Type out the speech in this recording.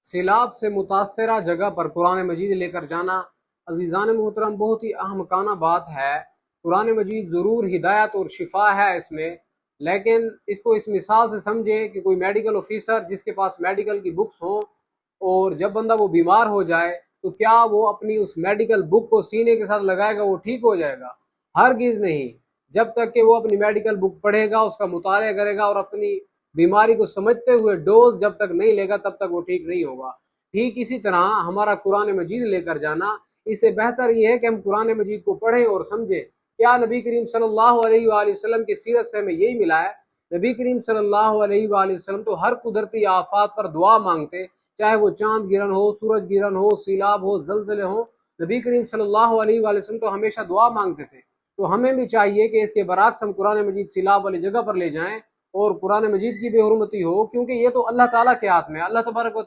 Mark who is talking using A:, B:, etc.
A: सैलाब से मुतासरा जगह पर कुरान मजीद लेकर जाना अजीज़ान मोहतरम बहुत ही अहमकाना बात है। कुरान मजीद ज़रूर हिदायत और शिफा है इसमें, लेकिन इसको इस मिसाल से समझे कि कोई मेडिकल ऑफिसर जिसके पास मेडिकल की बुक्स हों और जब बंदा वो बीमार हो जाए तो क्या वो अपनी उस मेडिकल बुक को सीने के साथ लगाएगा वो ठीक हो जाएगा? हरगिज़ नहीं। जब तक कि वो अपनी मेडिकल बुक पढ़ेगा, उसका मुताला करेगा और अपनी बीमारी को समझते हुए डोज जब तक नहीं लेगा तब तक वो ठीक नहीं होगा। ठीक इसी तरह हमारा कुरान मजीद लेकर जाना, इससे बेहतर ये है कि हम कुरान मजीद को पढ़ें और समझें। क्या नबी करीम सल्लल्लाहु अलैहि वसल्लम की सीरत से हमें यही मिला है? नबी करीम सल्लल्लाहु अलैहि वसल्लम तो हर कुदरती आफात पर दुआ मांगते, चाहे वो चांद गिरन हो, सूरज गिरन हो, सीलाब हो, जलजले हो। नबी करीम सल्लल्लाहु अलैहि वसल्लम तो हमेशा दुआ मांगते थे। तो हमें भी चाहिए कि इसके बरअक्स हम कुरान मजीद सीलाब वाली जगह पर ले जाएं और कुरान मजीद की बेहुरमती हो, क्योंकि ये तो अल्लाह ताला के हाथ में है। अल्लाह तबारक व